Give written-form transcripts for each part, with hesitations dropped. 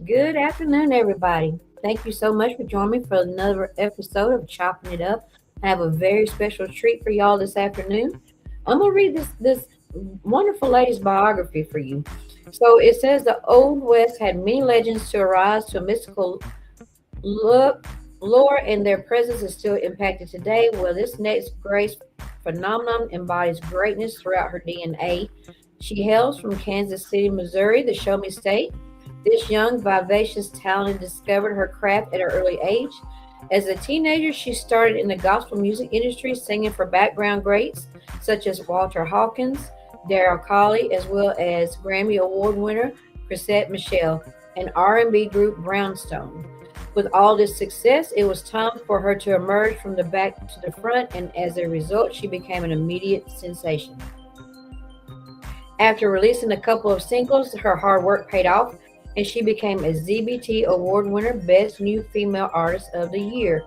Good afternoon, everybody. Thank you so much for joining me for another episode of Chopping It Up. I have a very special treat for y'all this afternoon. I'm gonna read this wonderful lady's biography for you. So it says the Old West had many legends to arise to a mystical look, lore, and their presence is still impacted today. Well, this next grace phenomenon embodies greatness throughout her DNA. She hails from Kansas City, Missouri, the Show Me State. This young, vivacious talent discovered her craft at an early age. As a teenager, she started in the gospel music industry, singing for background greats such as Walter Hawkins, Darryl Colley, as well as Grammy Award winner Chrisette Michele and R&B group Brownstone. With all this success, it was time for her to emerge from the back to the front, and as a result, she became an immediate sensation. After releasing a couple of singles, her hard work paid off, and she became a ZBT Award winner, Best New Female Artist of the Year.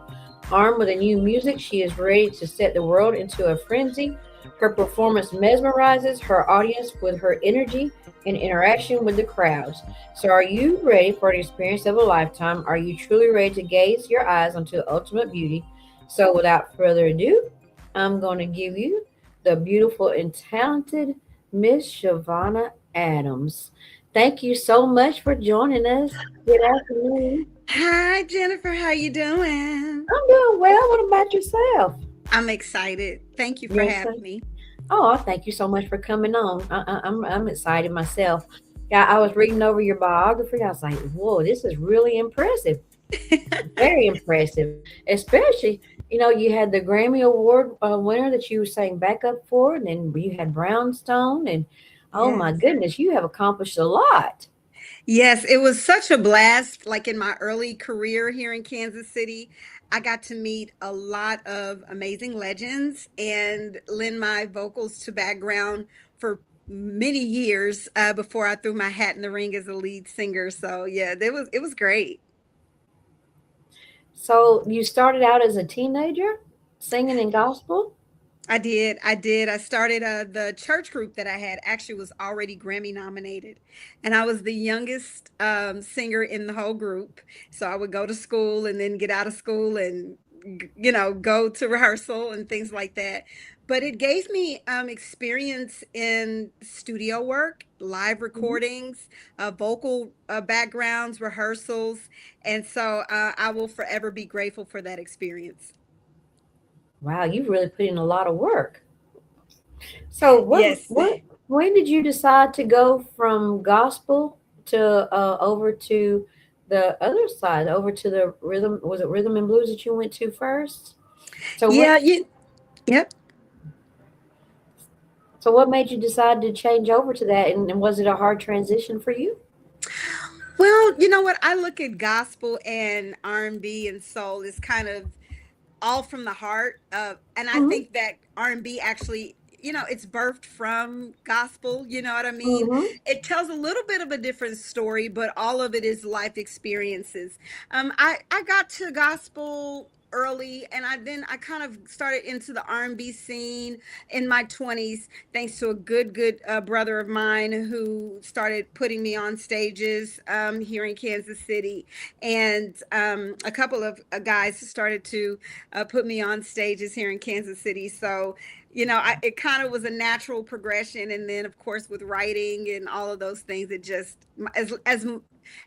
Armed with a new music, she is ready to set the world into a frenzy. Her performance mesmerizes her audience with her energy and interaction with the crowds. So, are you ready for the experience of a lifetime? Are you truly ready to gaze your eyes onto ultimate beauty? So, without further ado, I'm going to give you the beautiful and talented Miss Chavonna Adams. Thank you so much for joining us. Good afternoon. Hi, Jennifer. How you doing? I'm doing well. What about yourself? I'm excited. Thank you for Yes, sir. having me. Oh, thank you so much for coming on. I'm excited myself. Yeah, I was reading over your biography. I was like, whoa, this is really impressive. Very impressive. Especially, you had the Grammy Award winner that you sang backup for, and then you had Brownstone, and oh my Yes. goodness, you have accomplished a lot. Yes, it was such a blast. Like in my early career here in Kansas City, I got to meet a lot of amazing legends and lend my vocals to background for many years before I threw my hat in the ring as a lead singer. So yeah, it was great. So you started out as a teenager singing in gospel? I did. I did. I started the church group that I had actually was already Grammy nominated. And I was the youngest singer in the whole group. So I would go to school and then get out of school and, go to rehearsal and things like that. But it gave me experience in studio work, live Mhm. recordings, vocal backgrounds, rehearsals. And so I will forever be grateful for that experience. Wow, you've really put in a lot of work. So Yes. when did you decide to go from gospel to over to the other side, over to the rhythm? Was it rhythm and blues that you went to first? So what Yeah. Yep. so what made you decide to change over to that, and was it a hard transition for you? Well, you know what? I look at gospel and R&B and soul as kind of all from the heart. And I Hmm. think that R&B actually, it's birthed from gospel. You know what I mean? Hmm. It tells a little bit of a different story, but all of it is life experiences. I got to gospel early and I kind of started into the R&B scene in my 20s thanks to a good brother of mine who started putting me on stages here in Kansas City, and a couple of guys started to put me on stages here in Kansas City. So, it kind of was a natural progression. And then, of course, with writing and all of those things, it just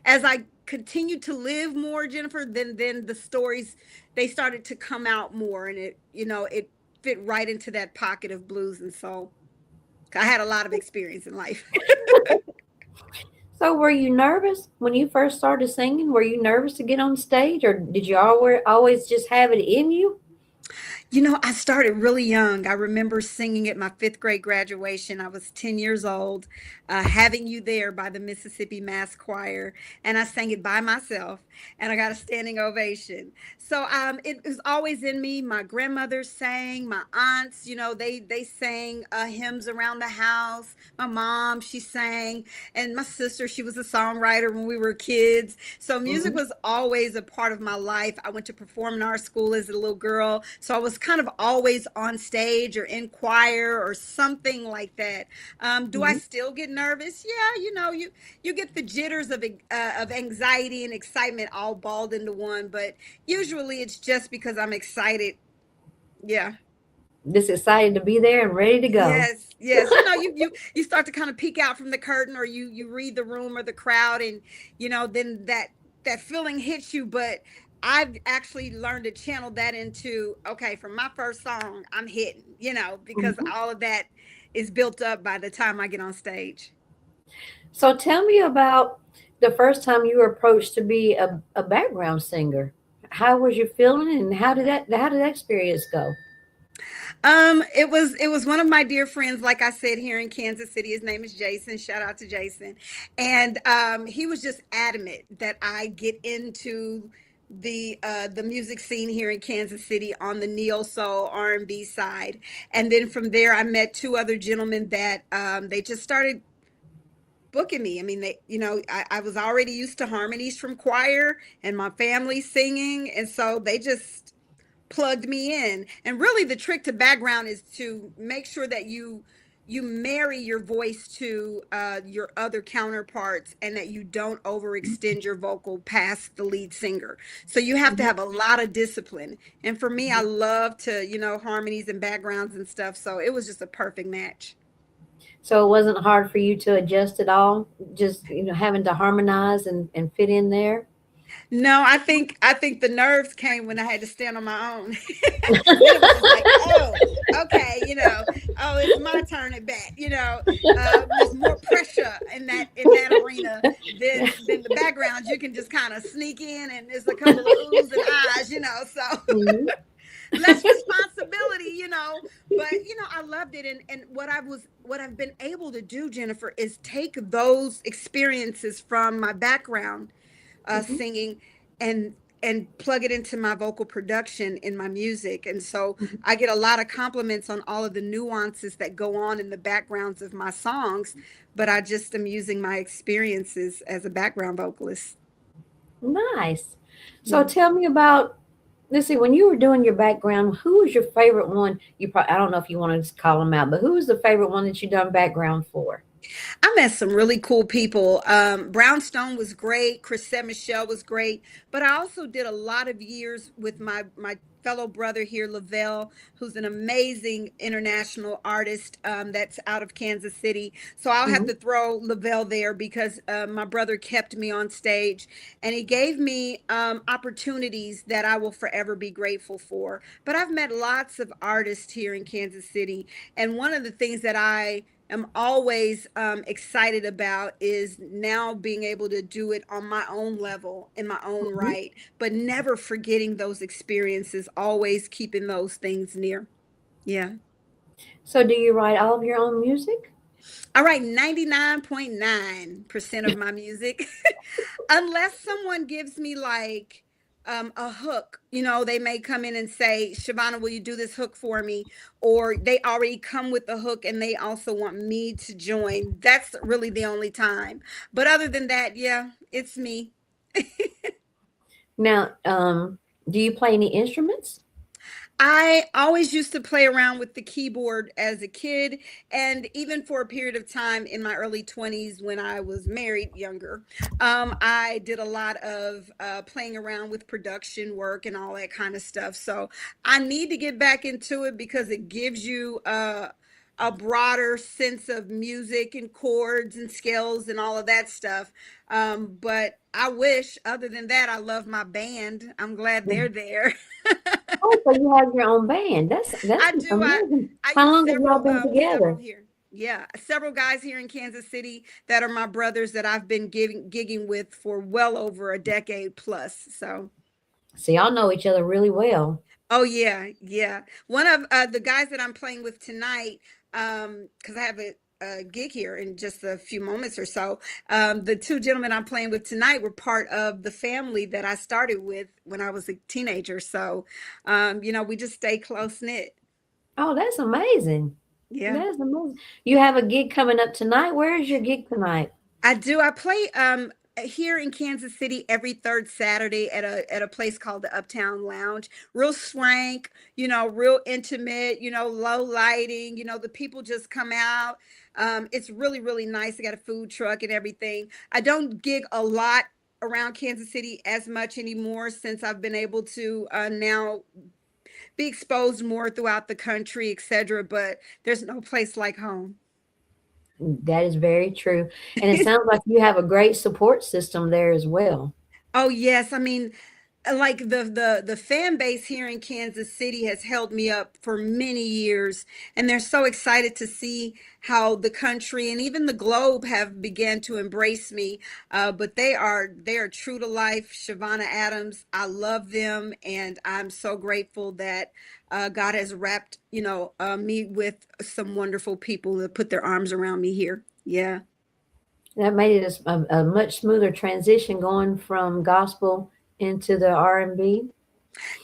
as I continued to live more, Jennifer, then the stories they started to come out more, and it fit right into that pocket of blues and soul. I had a lot of experience in life. So were you nervous when you first started singing? Were you nervous to get on stage, or did you always just have it in you? I started really young. I remember singing at my fifth grade graduation. I was 10 years old, Having You There by the Mississippi Mass Choir. And I sang it by myself, and I got a standing ovation. So it was always in me. My grandmother sang, my aunts, they sang hymns around the house. My mom, she sang, and my sister, she was a songwriter when we were kids. So music Hmm. was always a part of my life. I went to performing arts school as a little girl. So I was kind of always on stage or in choir or something like that. Do I Mhm. still get nervous? Yeah, you get the jitters of anxiety and excitement all balled into one, but usually it's just because I'm excited. Yeah. Just excited to be there and ready to go. Yes, yes. You start to kind of peek out from the curtain, or you read the room or the crowd, and then that feeling hits you. But I've actually learned to channel that into, okay, from my first song, I'm hitting, because Mhm. all of that is built up by the time I get on stage. So tell me about the first time you were approached to be a background singer. How was you feeling, and how did that experience go? It was one of my dear friends, like I said, here in Kansas City. His name is Jason. Shout out to Jason. And he was just adamant that I get into the music scene here in Kansas City on the neo soul R&B side. And then from there, I met two other gentlemen that they just started booking me. I mean, I was already used to harmonies from choir and my family singing, and so they just plugged me in. And really the trick to background is to make sure that you marry your voice to your other counterparts, and that you don't overextend your vocal past the lead singer. So you have to Mhm. have a lot of discipline. And for me, I love to, harmonies and backgrounds and stuff. So it was just a perfect match. So it wasn't hard for you to adjust at all, just having to harmonize and fit in there. No, I think the nerves came when I had to stand on my own. Then it was just like, oh, okay, oh, it's my turn at bat. There's more pressure in that arena than the background. You can just kind of sneak in, and there's a couple of oohs and ahs. So Mhm. less responsibility. But I loved it, and what I've been able to do, Jennifer, is take those experiences from my background Mhm. singing, and plug it into my vocal production in my music. And so Mhm. I get a lot of compliments on all of the nuances that go on in the backgrounds of my songs, but I just am using my experiences as a background vocalist. Nice. So Yeah. tell me about, let's see, when you were doing your background, who was your favorite one? I don't know if you want to call them out, but who was the favorite one that you done background for? I met some really cool people. Brownstone was great. Chrisette Michelle was great. But I also did a lot of years with my fellow brother here, Lavelle, who's an amazing international artist that's out of Kansas City. So I'll have Mhm. to throw Lavelle there because my brother kept me on stage, and he gave me opportunities that I will forever be grateful for. But I've met lots of artists here in Kansas City. And one of the things that I am always excited about is now being able to do it on my own level in my own Mhm. right, but never forgetting those experiences, always keeping those things near. Yeah. So do you write all of your own music? I write 99.9% of my music. Unless someone gives me like a hook. They may come in and say, Shavonna, will you do this hook for me? Or they already come with the hook and they also want me to join. That's really the only time. But other than that, yeah, it's me. Now, do you play any instruments? I always used to play around with the keyboard as a kid, and even for a period of time in my early 20s when I was married, younger. I did a lot of playing around with production work and all that kind of stuff. So I need to get back into it because it gives you a broader sense of music and chords and scales and all of that stuff. But I wish, other than that, I love my band. I'm glad they're Mhm. there. Oh, so you have your own band. That's I do. I amazing. I How use long have y'all several been several together? here. Yeah, several guys here in Kansas City that are my brothers that I've been gigging with for well over a decade plus. So, So y'all know each other really well. oh yeah, yeah. One of the guys that I'm playing with tonight, because I have a gig here in just a few moments or so. The two gentlemen I'm playing with tonight were part of the family that I started with when I was a teenager. So, we just stay close knit. Oh, that's amazing. Yeah. That's amazing. You have a gig coming up tonight. Where is your gig tonight? I do. I play here in Kansas City every third Saturday at a place called the Uptown Lounge. Real swank, real intimate, low lighting, the people just come out. It's really, really nice. I got a food truck and everything. I don't gig a lot around Kansas City as much anymore since I've been able to now be exposed more throughout the country, etc. But there's no place like home. That is very true. And it sounds like you have a great support system there as well. Oh yes, I mean, like the fan base here in Kansas City has held me up for many years, and they're so excited to see how the country and even the globe have began to embrace me. But they are true to life. Chavonna Adams, I love them, and I'm so grateful that God has wrapped me with some wonderful people that put their arms around me here. Yeah. That made it a much smoother transition going from gospel into the R&B.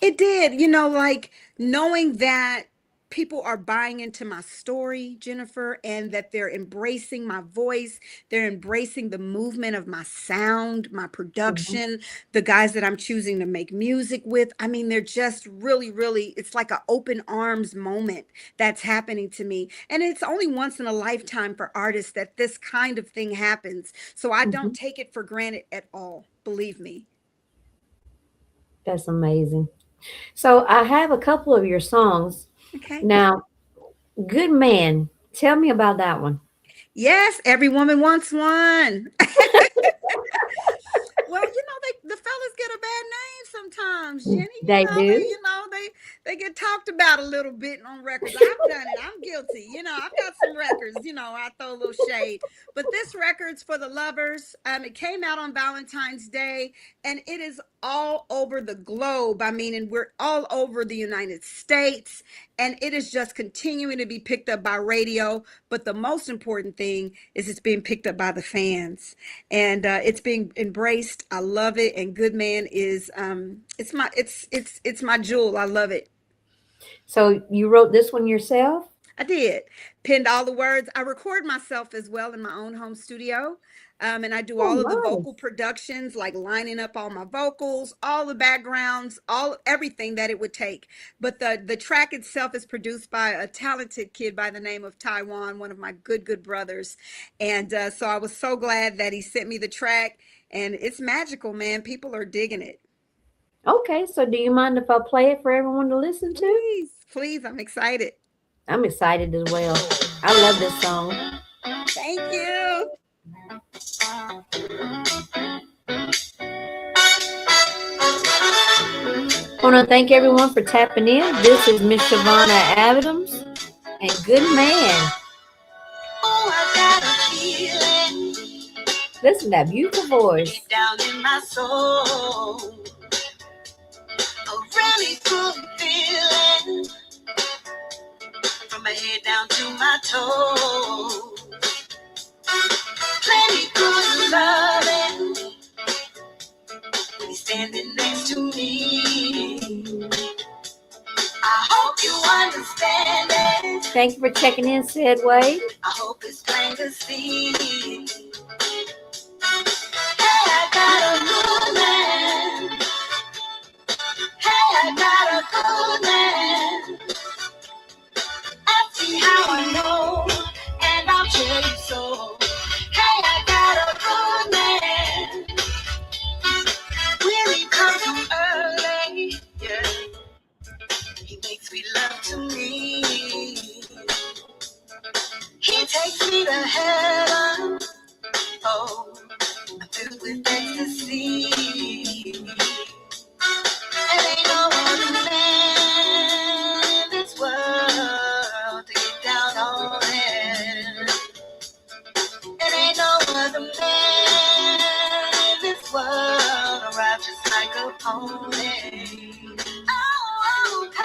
It did, like knowing that people are buying into my story, Jennifer, and that they're embracing my voice. They're embracing the movement of my sound, my Mhm. production, the guys that I'm choosing to make music with. I mean, they're just really, really, it's like an open arms moment that's happening to me. And it's only once in a lifetime for artists that this kind of thing happens. So I don't Mhm. take it for granted at all, believe me. That's amazing. So I have a couple of your songs. Okay. Now, Good Man, tell me about that one. Yes, every woman wants one. Well, the fellas get a bad name sometimes, Jenny. They do? They get talked about a little bit on records. I've done it. I'm guilty. I've got some records. I throw a little shade. But this record's for the lovers. It came out on Valentine's Day, and it is all over the globe. I mean, and we're all over the United States, and it is just continuing to be picked up by radio. But the most important thing is it's being picked up by the fans, and it's being embraced. I love it, and Good Man is it's my jewel. I love it. So you wrote this one yourself? I did. Penned all the words. I record myself as well in my own home studio. And I do Oh, all of the vocal nice. productions, like lining up all my vocals, all the backgrounds, all everything that it would take. But the track itself is produced by a talented kid by the name of Taiwan, one of my good brothers. And so I was so glad that he sent me the track, and it's magical, man. People are digging it. Okay, so do you mind if I play it for everyone to listen to? Please, please, I'm excited. I'm excited as well. I love this song. Thank you. I want to thank everyone for tapping in. This is Miss Chavonna Adams and Good Man. Oh, I got a feeling Listen to that beautiful voice. deep down in my soul, a really good feeling from my head down to my toes. Plenty good loving when he's standing next to me. I hope you understand it. Thank you for checking in, said Wade. I hope it's plain to see. Hey, I got a good man. Hey, I got a good man. Ask me how I know, and I'll tell you so. Hey, I got a good man. Will he come too early? Yeah. He makes sweet love to me. He takes me to heaven. Oh, I'm filled with ecstasy. And ain't no other man in this world to get down on it. And ain't no other man in this world arrive just like a pony. Oh, I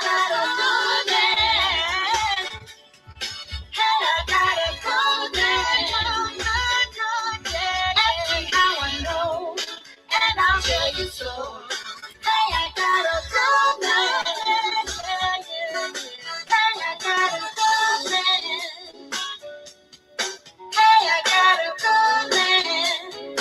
got a good man. Hey, I got a good man. Ask me how I know, and I'll tell you so. Hey, I got a good man. Hey, I got a good man. Hey, I got a good man.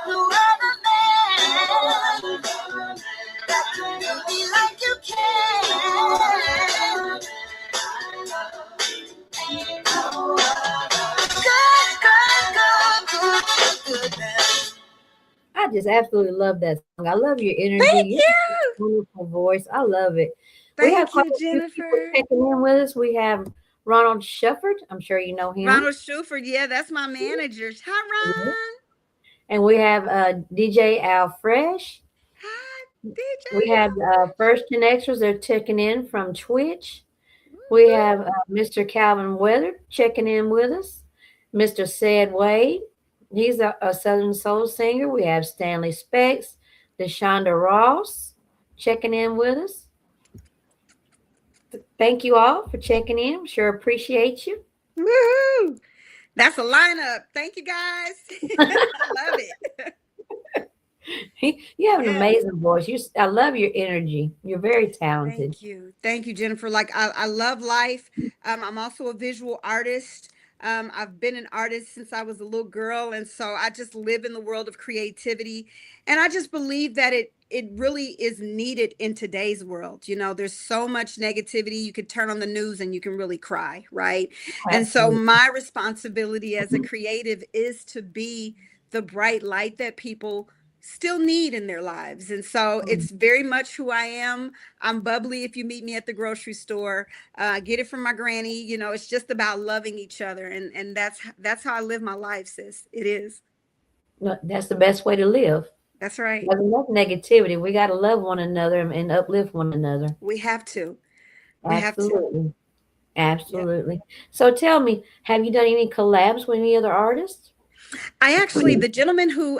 No other man that can do me like you can. Ain't no other. Good man. I just absolutely love that song. I love your energy. Thank You have a you. wonderful voice. I love it. We have Thank quite you, a few people Jennifer. checking in with us. We have Ronald Shufford. I'm sure you know him. Ronald Schuford, yeah, that's my manager. Hi, Yeah. Ron. And we have DJ Al Fresh. Hi, DJ We have First Gen Extras. They're checking in from Twitch. We have Mr. Calvin Weather checking in with us. Mr. Said Wade. He's a Southern Soul singer. We have Stanley Specs. Deshonda Ross checking in with us. Thank you all for checking in. Sure appreciate you. Woohoo! That's a lineup. Thank you, guys. I love it. You have an Yeah. amazing voice. I love your energy. You're very talented. Thank you. Thank you, Jennifer. Like I love life. I'm also a visual artist. I've been an artist since I was a little girl. And so I just live in the world of creativity. And I just believe that it really is needed in today's world. You know, there's so much negativity. You could turn on the news and you can really cry, right? And so Absolutely. my responsibility as a creative is to be the bright light that people still need in their lives. And so it's very much who I am. I'm bubbly if you meet me at the grocery store. Get it from my granny. You know, it's just about loving each other. And that's how I live my life, sis. It is. No, that's the best way to live. That's right. There's enough negativity. We got to love one another and uplift one another. We have to. We have to. Absolutely. Yep. Absolutely. So tell me, have you done any collabs with any other artists? I actually, the gentleman who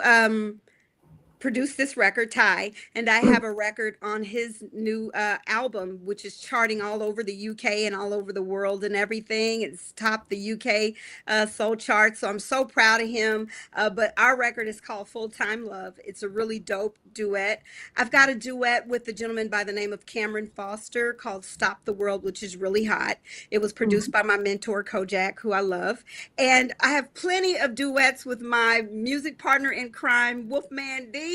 produced this record, Ty, and I have a record on his new album, which is charting all over the UK and all over the world and everything. It's topped the UK soul chart, so I'm so proud of him. But our record is called Full Time Love. It's a really dope duet. I've got a duet with a gentleman by the name of Cameron Foster called Stop the World, which is really hot. It was produced by my mentor, Kojak, who I love. And I have plenty of duets with my music partner in crime, Wolfman D.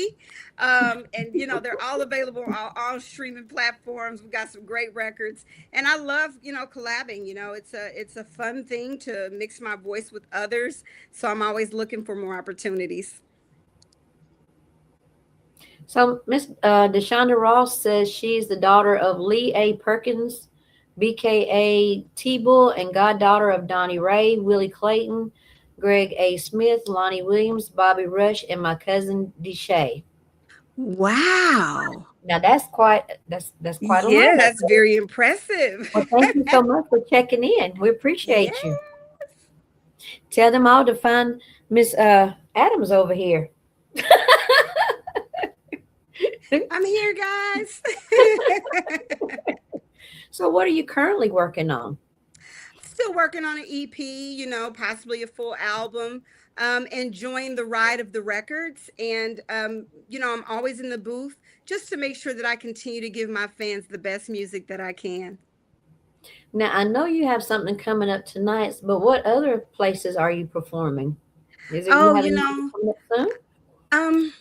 And you know, they're all available on all streaming platforms. We've got some great records, and I love, you know, collabing. You know, it's a fun thing to mix my voice with others, so I'm always looking for more opportunities. So Miss Deshonda Ross says she's the daughter of Lee A. Perkins, BKA T-Bull, and goddaughter of Donnie Ray, Willie Clayton, Greg A. Smith, Lonnie Williams, Bobby Rush, and my cousin Deshay. Wow. Now that's quite a Yeah, lineup. that's very impressive. Well, thank you so much for checking in. We appreciate Yeah, you. Tell them all to find Miss Adams over here. I'm here, guys. So, what are you currently working on? Still working on an EP, you know, possibly a full album. Enjoying the ride of the records. And, you know, I'm always in the booth just to make sure that I continue to give my fans the best music that I can. Now, I know you have something coming up tonight, but what other places are you performing? Is it you Oh, have you anything know, coming up soon? um,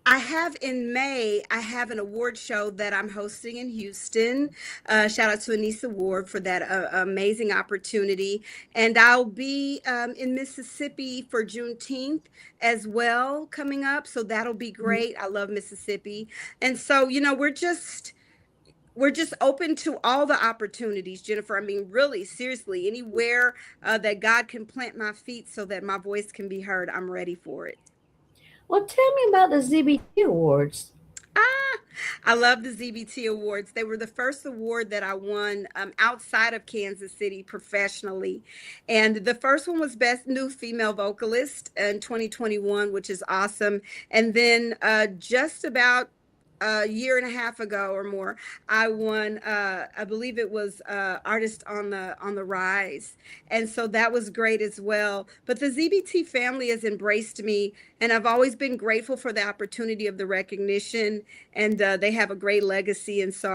I have in May, I have an award show that I'm hosting in Houston. Shout out to Anissa Ward for that amazing opportunity. And I'll be in Mississippi for Juneteenth as well coming up. So that'll be great. I love Mississippi. And so, you know, we're just open to all the opportunities, Jennifer. I mean, really, seriously, anywhere that God can plant my feet so that my voice can be heard, I'm ready for it. Well, tell me about the ZBT Awards. Ah, I love the ZBT Awards. They were the first award that I won outside of Kansas City professionally. And the first one was Best New Female Vocalist in 2021, which is awesome. And then just about a year and a half ago or more, I won. I believe it was Artist on the Rise, and so that was great as well. But the ZBT family has embraced me, and I've always been grateful for the opportunity of the recognition. And they have a great legacy, and so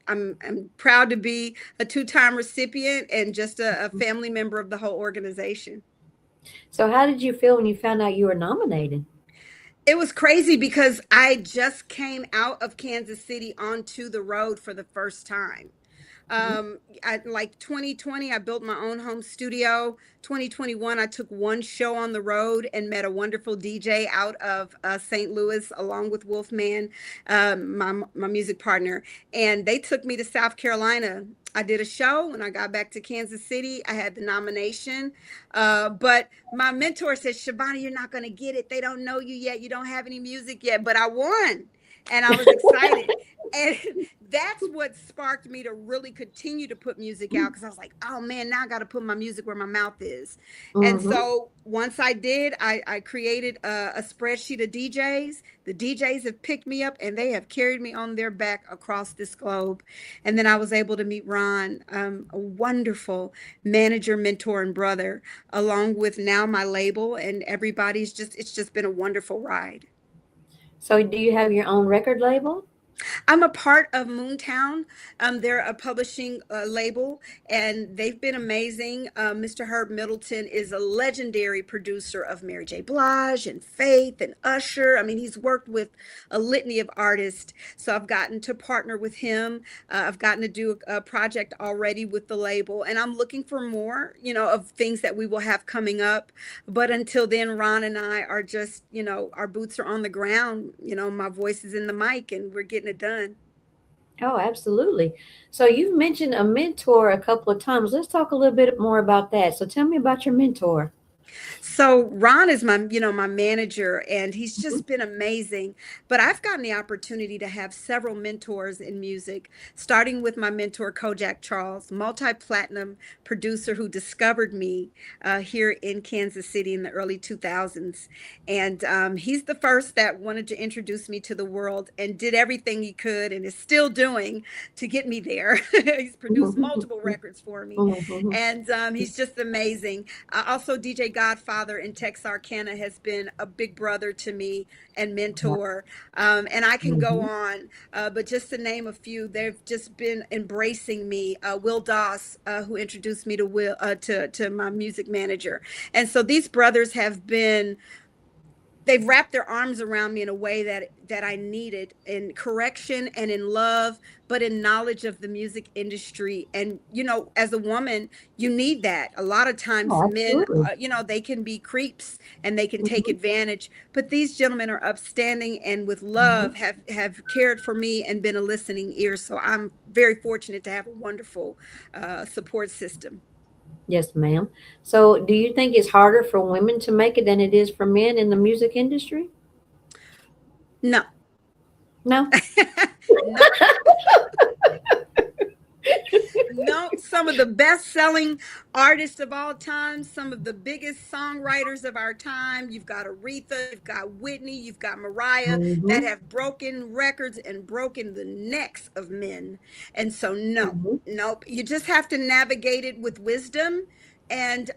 I'm proud to be a two-time recipient and just a family member of the whole organization. So, how did you feel when you found out you were nominated? It was crazy because I just came out of Kansas City onto the road for the first time. Mhm. Like 2020, I built my own home studio. 2021, I took one show on the road and met a wonderful DJ out of St. Louis, along with Wolfman, my music partner, and they took me to South Carolina. I did a show. When I got back to Kansas City, I had the nomination. But my mentor said, Chavonna, you're not going to get it. They don't know you yet. You don't have any music yet. But I won. And I was excited. And that's what sparked me to really continue to put music out, because I was like, oh man, now I got to put my music where my mouth is. And Mhm. so once I did, I created a spreadsheet of DJs. The DJs have picked me up and they have carried me on their back across this globe. And then I was able to meet Ron, a wonderful manager, mentor, and brother, along with now my label. And it's just been a wonderful ride. So, do you have your own record label? I'm a part of Moontown. They're a publishing label, and they've been amazing. Mr. Herb Middleton is a legendary producer of Mary J. Blige and Faith and Usher. I mean, he's worked with a litany of artists. So I've gotten to partner with him. I've gotten to do a project already with the label, and I'm looking for more, of things that we will have coming up. But until then, Ron and I are just, our boots are on the ground. My voice is in the mic, and we're getting it done. Oh, absolutely. So, you've mentioned a mentor a couple of times. Let's talk a little bit more about that. So, tell me about your mentor. So Ron is my manager, and he's Mhm. just been amazing. But I've gotten the opportunity to have several mentors in music, starting with my mentor, Kojak Charles, multi-platinum producer who discovered me here in Kansas City in the early 2000s. And he's the first that wanted to introduce me to the world and did everything he could and is still doing to get me there. He's produced multiple records for me. Mhm. And he's just amazing. Also, DJ Godfather in Texarkana has been a big brother to me and mentor. And I can go Mhm. on, but just to name a few, they've just been embracing me. Will Doss, who introduced me to to my music manager, and so these brothers have been, they've wrapped their arms around me in a way that I needed, in correction and in love, but in knowledge of the music industry. And as a woman, you need that. A lot of times Oh, men, absolutely. they can be creeps and they can take Mhm. advantage, but these gentlemen are upstanding and with Mhm. love have cared for me and been a listening ear. So I'm very fortunate to have a wonderful support system. Yes, ma'am. So, do you think it's harder for women to make it than it is for men in the music industry? No. No. No. No, some of the best selling artists of all time, some of the biggest songwriters of our time. You've got Aretha, you've got Whitney, you've got Mariah, that Mhm. have broken records and broken the necks of men. And so, no, Mhm. nope. You just have to navigate it with wisdom. And,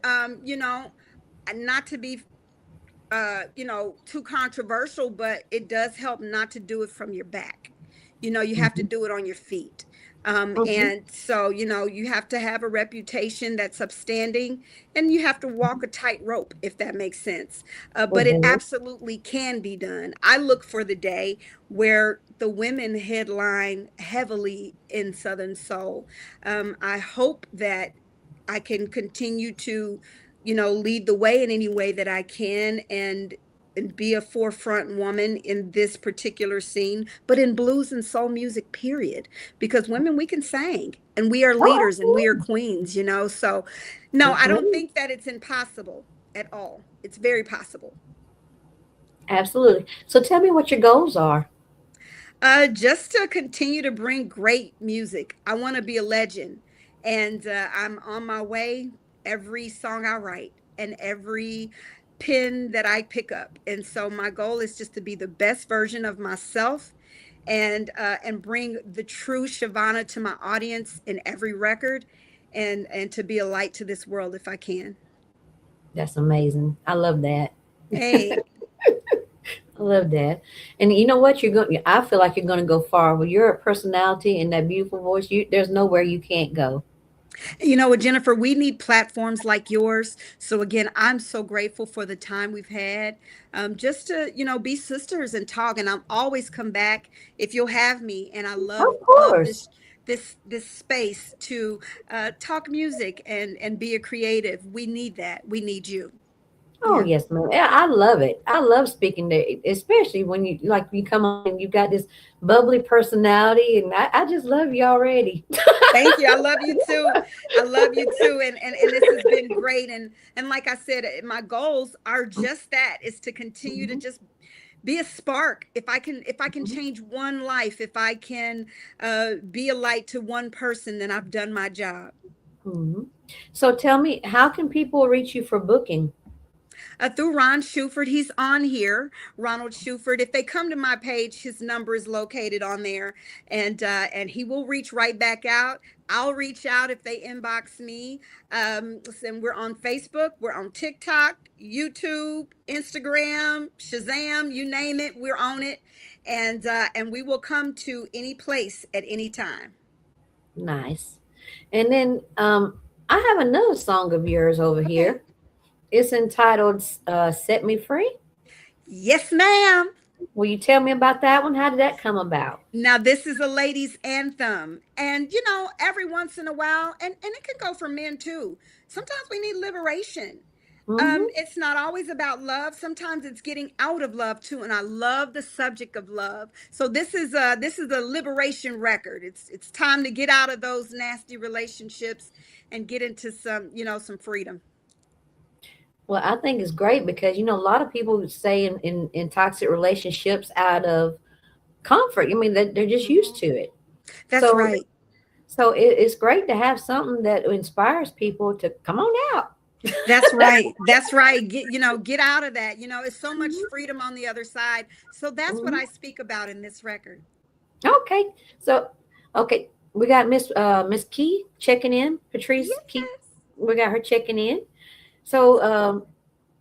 not to be too controversial, but it does help not to do it from your back. You have to Mhm. do it on your feet. Mhm. And so, you have to have a reputation that's upstanding, and you have to walk a tightrope, if that makes sense. It But it does. absolutely can be done. I look for the day where the women headline heavily in Southern Soul. I hope that I can continue to, lead the way in any way that I can, and be a forefront woman in this particular scene, but in blues and soul music, period. Because women, we can sing, and we are Oh, leaders, and we are absolutely. queens. So no, Yes, I don't ma'am. think that it's impossible at all. It's very possible. Absolutely. So, tell me what your goals are. Just to continue to bring great music. I want to be a legend, and I'm on my way. Every song I write and every pen that I pick up, and so my goal is just to be the best version of myself, and bring the true Shavonna to my audience in every record, and to be a light to this world if I can. That's amazing. I love that. Hey. I love that. And you know what? You're going. I feel like you're going to go far. With your personality and that beautiful voice, there's nowhere you can't go. You know what, Jennifer, we need platforms like yours. So again, I'm so grateful for the time we've had, just to, be sisters and talk. And I'm always come back if you'll have me. And I Of love course. this space to talk music and be a creative. We need that. We need you. Oh Yeah. yes, ma'am. Yeah, I love it. I love speaking to, especially when you like you come on and you got this bubbly personality, and I just love you already. Thank you. I love you too. I love you too. And this has been great. And like I said, my goals are just that, is to continue to Mhm, just be a spark. If I can mhm, change one life, if I can be a light to one person, then I've done my job. mhm. So tell me, how can people reach you for booking? Through Ron Shuford. He's on here, Ronald Shuford. If they come to my page, his number is located on there, and he will reach right back out. I'll reach out if they inbox me. And we're on Facebook, we're on TikTok, YouTube, Instagram, Shazam, you name it, we're on it, and we will come to any place at any time. Nice. And then I have another song of yours over Okay. here. It's entitled "Set Me Free." Yes, ma'am. Will you tell me about that one? How did that come about? Now, this is a ladies' anthem. And, every once in a while, and it can go for men too. Sometimes we need liberation. Mm-hmm. It's not always about love. Sometimes it's getting out of love too. And I love the subject of love. So this is a liberation record. It's time to get out of those nasty relationships and get into some freedom. Well, I think it's great because a lot of people stay in toxic relationships out of comfort. I mean, they're just used Mhm. to it. That's So, right. it's great to have something that inspires people to come on out. That's right. That's right. Get out of that. It's so much Mhm, freedom on the other side. So that's what mhm. I speak about in this record. Okay, so okay, we got Miss Key checking in. Patrice Key, Yes. we got her checking in. So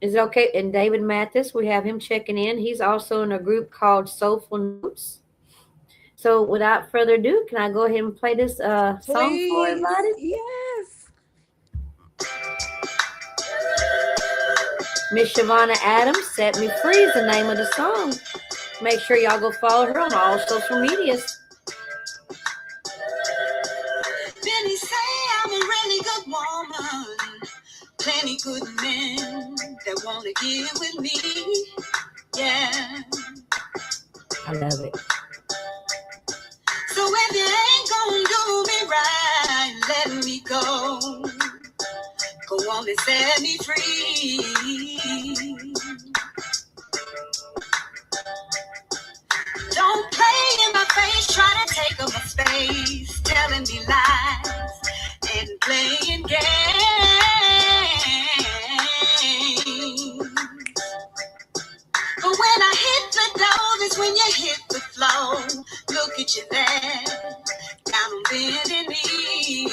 is it okay? And David Mathis, we have him checking in. He's also in a group called Soulful Notes. So without further ado, can I go ahead and play this song for Please. everybody? Yes. Miss Shavonna Adams, "Set Me Free" is the name of the song. Make sure y'all go follow her on all social medias. Many say I'm a really good woman. Plenty good men that want to get with me. Yeah. I love it. So if you ain't gonna do me right, let me go. Go on and set me free. Don't play in my face, try to take up my space, telling me lies and playing games. But when I hit the door, that's when you hit the floor. Look at you there, down on bending knee.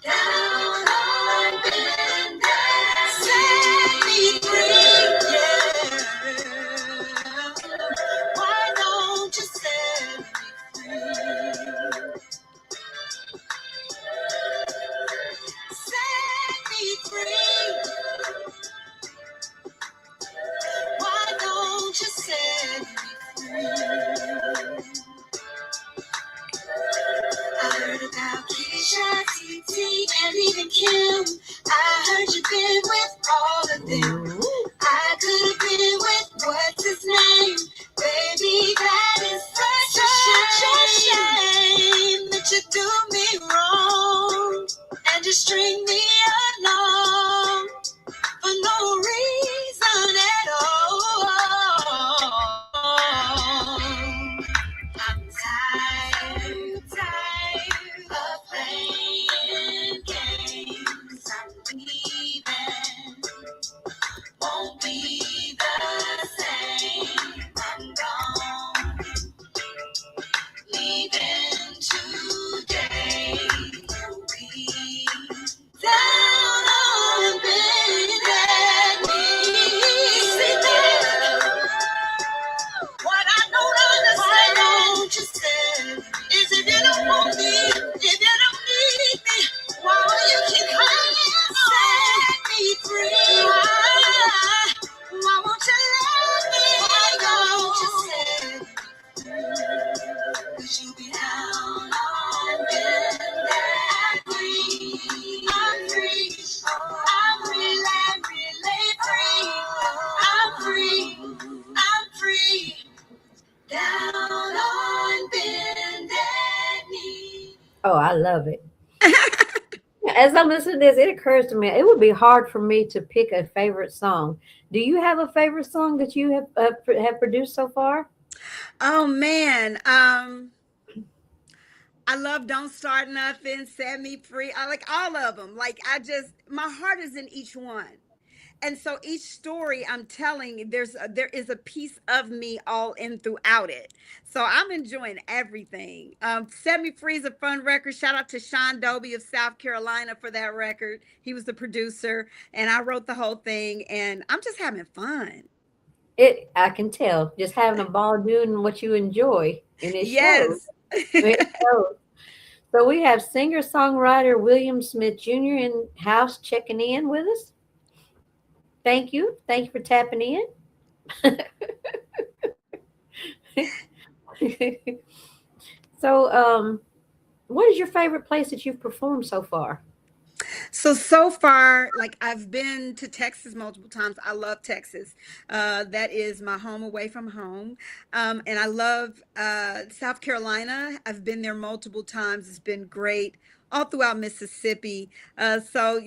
Down on bending, set me free, yeah. Why don't you set me free? Set me free. Why don't you set me free? I heard about Keisha, TT, and even Kim. I heard you've been with all of them. Ooh. I could have been with what's his name. Baby, that is such a shame that you do me wrong and just string me along for no reason at all. I'm tired of playing games. I'm leaving. love it. As I'm listening to this, it occurs to me it would be hard for me to pick a favorite song. Do you have a favorite song that you have produced so far? Oh man, I love Don't Start Nothing, Set Me Free. I like all of them. Like I just, my heart is in each one. And so each story I'm telling, there is a piece of me all in throughout it. So I'm enjoying everything. Set Me Free is a fun record. Shout out to Sean Dobie of South Carolina for that record. He was the producer, and I wrote the whole thing, and I'm just having fun. It I can tell just having a ball doing what you enjoy, and it shows. Yes. It shows. So we have singer songwriter William Smith Jr. in house checking in with us. Thank you for tapping in. So, what is your favorite place that you've performed so far? So far, like I've been to Texas multiple times. I love Texas. That is my home away from home. And I love South Carolina. I've been there multiple times. It's been great. All throughout Mississippi. So,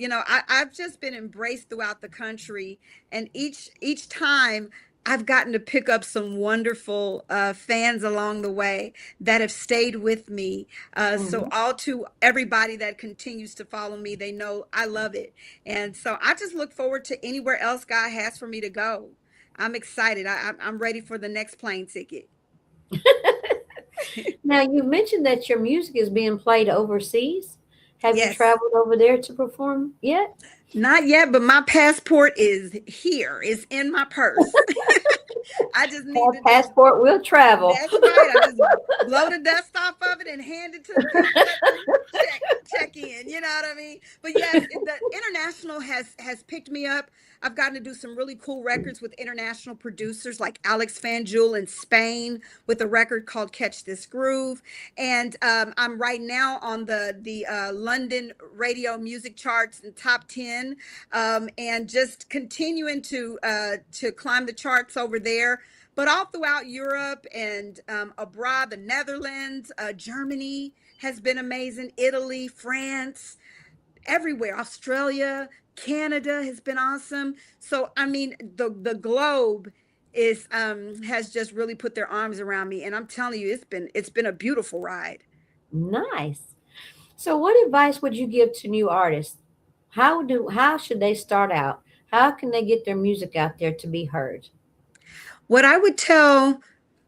I've just been embraced throughout the country. And each time I've gotten to pick up some wonderful fans along the way that have stayed with me. So Mhm. all to everybody that continues to follow me, they know I love it. And so I just look forward to anywhere else God has for me to go. I'm excited. I'm ready for the next plane ticket. Now, you mentioned that your music is being played overseas. Have you Yes. traveled over there to perform yet? Not yet, but my passport is here. It's in my purse. I just need to Our just, passport will travel. that's right. I just blow the dust off of it and hand it to the people. Let them check in. You know what I mean? But yes, the international has picked me up. I've gotten to do some really cool records with international producers like Alex Fanjul in Spain with a record called Catch This Groove. And I'm right now on the London radio music charts and top 10, and just continuing to climb the charts over there, but all throughout Europe and abroad. The Netherlands, Germany has been amazing, Italy, France, everywhere, Australia, Canada has been awesome. So I mean, the globe is has just really put their arms around me, and I'm telling you, it's been a beautiful ride. Nice. So, what advice would you give to new artists? How should they start out? How can they get their music out there to be heard? What I would tell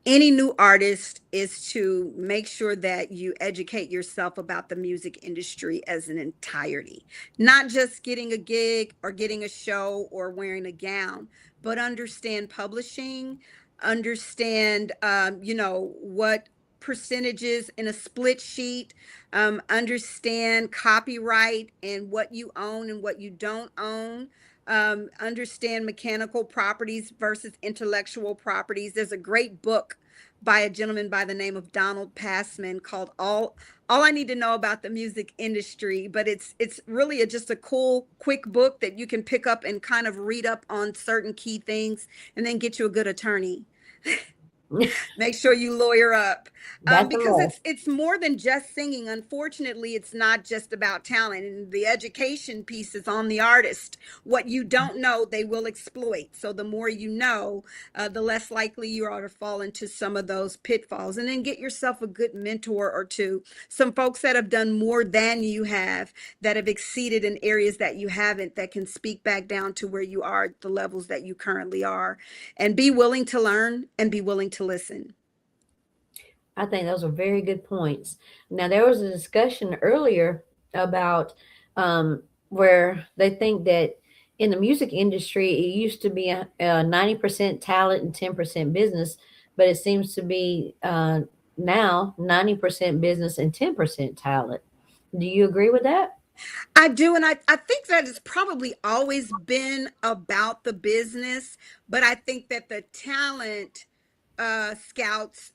any new artist is to make sure that you educate yourself about the music industry as an entirety, not just getting a gig or getting a show or wearing a gown, but understand publishing, understand, what percentages in a split sheet, understand copyright and what you own and what you don't own, understand mechanical properties versus intellectual properties. There's a great book by a gentleman by the name of Donald Passman called All I Need to Know About the Music Industry, but it's really just a cool quick book that you can pick up and kind of read up on certain key things and then get you a good attorney. Make sure you lawyer up, That's a because must. it's more than just singing. Unfortunately, it's not just about talent, and the education piece is on the artist. What you don't know, they will exploit. So the more you know, the less likely you are to fall into some of those pitfalls. And then get yourself a good mentor or two, some folks that have done more than you have, that have exceeded in areas that you haven't, that can speak back down to where you are, the levels that you currently are, and be willing to learn and be willing to listen. I think those are very good points. Now, there was a discussion earlier about where they think that in the music industry, it used to be a 90% talent and 10% business, but it seems to be now 90% business and 10% talent. Do you agree with that? I do, and I think that it's probably always been about the business, but I think that the talent scouts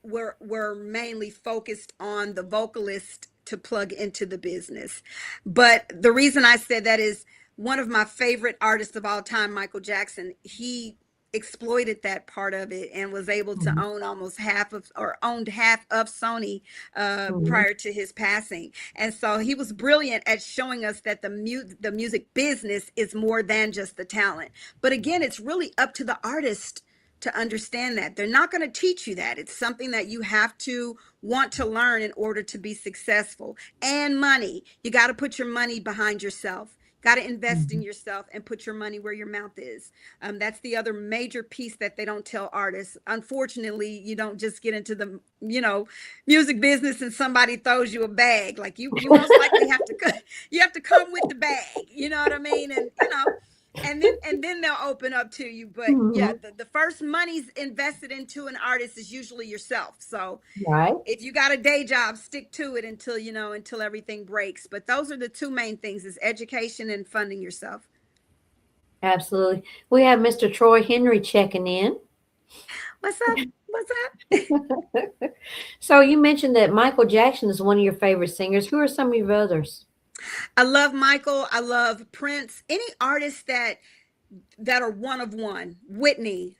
were mainly focused on the vocalist to plug into the business. But the reason I said that is one of my favorite artists of all time, Michael Jackson. He exploited that part of it and was able to Mhm. own almost half of, or owned half of Sony Mhm. prior to his passing. And so he was brilliant at showing us that the music business is more than just the talent. But again, it's really up to the artist to understand that. They're not going to teach you that. It's something that you have to want to learn in order to be successful. And money. You got to put your money behind yourself. Got to invest in Mhm. yourself and put your money where your mouth is. That's the other major piece that they don't tell artists. Unfortunately, you don't just get into the music business and somebody throws you a bag. Like you most likely have to you have to come with the bag. You know what I mean? And and then they'll open up to you. But yeah, Mhm. the first money's invested into an artist is usually yourself. So Right. if you got a day job, stick to it until until everything breaks. But those are the two main things: is education and funding yourself. Absolutely. We have Mr. Troy Henry checking in. What's up? What's up? So you mentioned that Michael Jackson is one of your favorite singers. Who are some of your others? I love Michael. I love Prince. Any artists that are one of one. Whitney,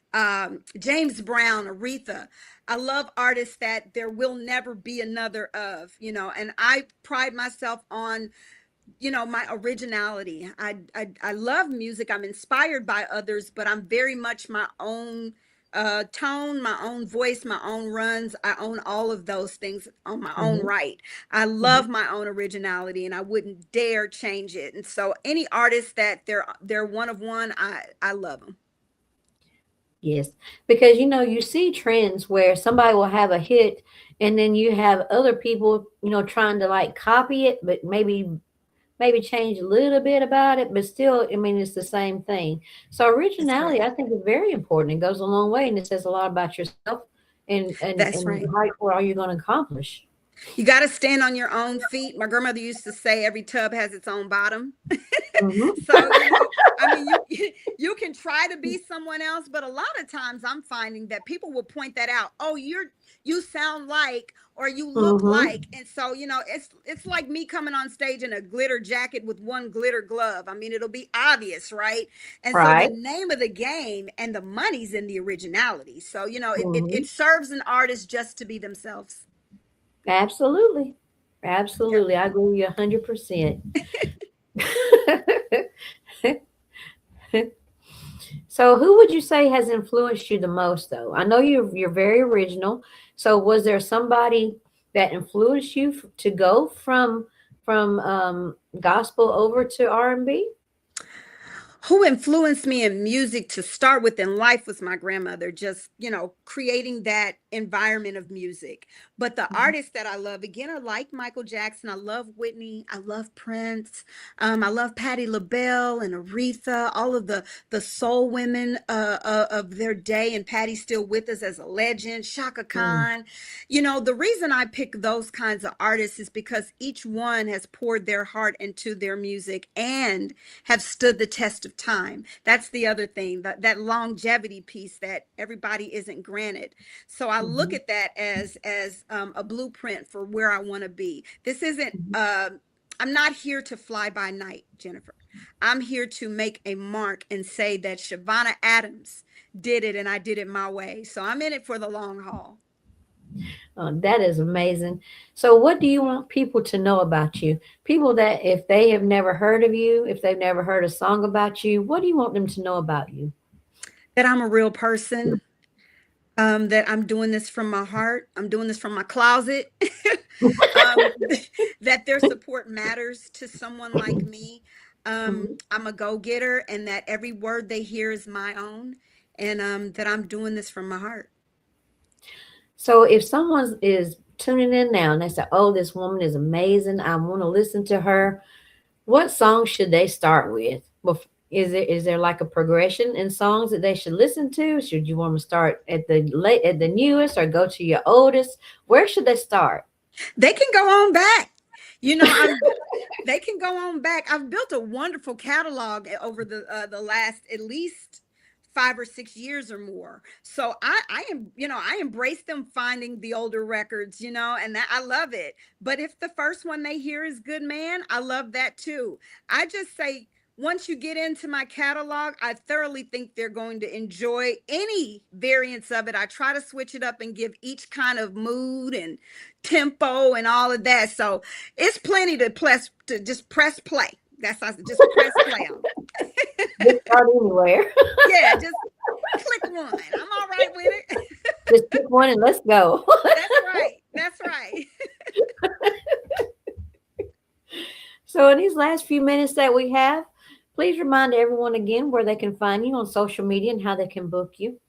James Brown, Aretha. I love artists that there will never be another of. And I pride myself on my originality. I love music. I'm inspired by others, but I'm very much my own tone, my own voice, my own runs. I own all of those things on my own Hmm. right. I Hmm. love my own originality, and I wouldn't dare change it. And so any artist that they're one of one, I love them. Yes, because you see trends where somebody will have a hit, and then you have other people, trying to like copy it, but maybe change a little bit about it, but still, I mean, it's the same thing. So That's originality, right. I think, is very important. It goes a long way, and it says a lot about yourself and and That's and right. how, what are you going to accomplish. You got to stand on your own feet. My grandmother used to say every tub has its own bottom. Hmm. So, I mean, you can try to be someone else, but a lot of times I'm finding that people will point that out. Oh, you sound like, or you look Hmm. like. And so, it's like me coming on stage in a glitter jacket with one glitter glove. I mean, it'll be obvious, right? And so the Right. name of the game and the money's in the originality. So, it Hmm. serves an artist just to be themselves. Absolutely. Yep. Absolutely. I agree with you 100%. So, who would you say has influenced you the most, though? I know you're very original. So, was there somebody that influenced you to go from gospel over to R&B? Who influenced me in music to start with in life was my grandmother, just creating that environment of music. But the Mhm. artists that I love again are like Michael Jackson. I love Whitney. I love Prince. I love Patti LaBelle and Aretha, all of the soul women of their day. And Patty's still with us as a legend. Shaka Mm. Khan. The reason I pick those kinds of artists is because each one has poured their heart into their music and have stood the test of time. That's the other thing, that longevity piece that everybody isn't granted. So I look Mhm. at that as a blueprint for where I want to be. This isn't Mhm. I'm not here to fly by night, Jennifer. I'm here to make a mark and say that Chavonna Adams did it and I did it my way. So I'm in it for the long haul. That is amazing. So, what do you want people to know about you? People that, if they have never heard of you, if they've never heard a song about you, what do you want them to know about you? That I'm a real person, that I'm doing this from my heart. I'm doing this from my closet. um, that their support matters to someone like me. Mhm. I'm a go getter, and that every word they hear is my own, and that I'm doing this from my heart. So if someone is tuning in now and they say, "Oh, this woman is amazing. I want to listen to her." What song should they start with? Is there like a progression in songs that they should listen to? Should you want to start at the newest or go to your oldest? Where should they start? They can go on back. I'm. They can go on back. I've built a wonderful catalog over the last at least 5 or 6 years or more. So I am, I embrace them finding the older records, and that I love it. But if the first one they hear is Good Man, I love that too. I just say once you get into my catalog, I thoroughly think they're going to enjoy any variants of it. I try to switch it up and give each kind of mood and tempo and all of that. So it's plenty to just press play. That's just press play on. Just start anywhere. Yeah, just click one. I'm all right with it. Just pick one and let's go. That's right. That's right. So in these last few minutes that we have, please remind everyone again where they can find you on social media and how they can book you.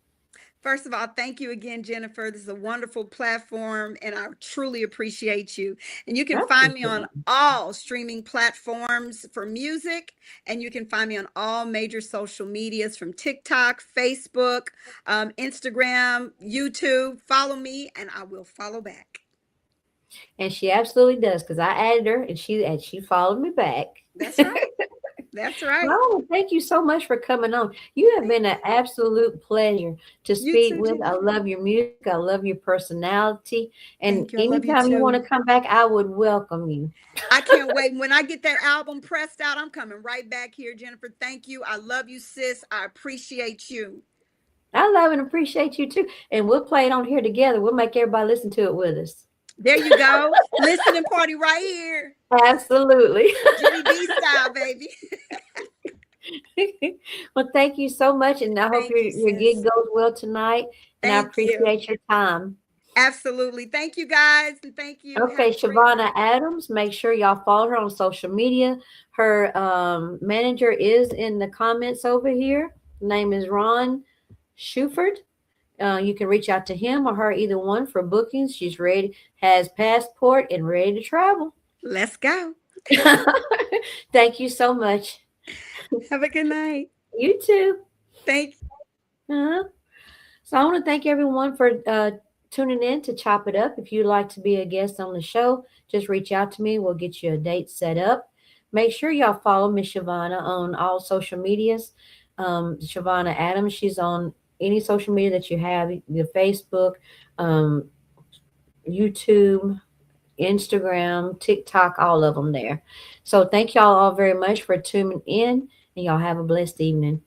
First of all, thank you again, Jennifer. This is a wonderful platform, and I truly appreciate you. And you can find me on all streaming platforms for music, and you can find me on all major social medias from TikTok, Facebook, Instagram, YouTube. Follow me, and I will follow back. And she absolutely does, because I added her and she followed me back. That's right. That's right. Oh, thank you so much for coming on. You have been an absolute pleasure to speak with. Jenny. I love your music. I love your personality. And Thank you. I love you anytime you too. want to come back, I would welcome you. I can't wait. When I get that album pressed out, I'm coming right back here, Jennifer. Thank you. I love you, sis. I appreciate you. I love and appreciate you too. And we'll play it on here together. We'll make everybody listen to it with us. There you go. Listening party right here. Absolutely. Jenni-D style, baby. Well, thank you so much. And I hope your gig goes well tonight. And I appreciate your time. Absolutely. Thank you, guys. And thank you. Okay, Chavonna Adams, make sure y'all follow her on social media. Her manager is in the comments over here. Name is Ron Schuford. You can reach out to him or her, either one, for bookings. She's ready, has passport, and ready to travel. Let's go. Thank you so much. Have a good night. You too. Thank you. So I want to thank everyone for tuning in to Chop It Up. If you'd like to be a guest on the show, just reach out to me. We'll get you a date set up. Make sure y'all follow Miss Chavonna on all social medias. Chavonna Adams, she's on any social media that you have, your Facebook, YouTube, Instagram, TikTok, all of them there. So thank y'all all very much for tuning in, and y'all have a blessed evening.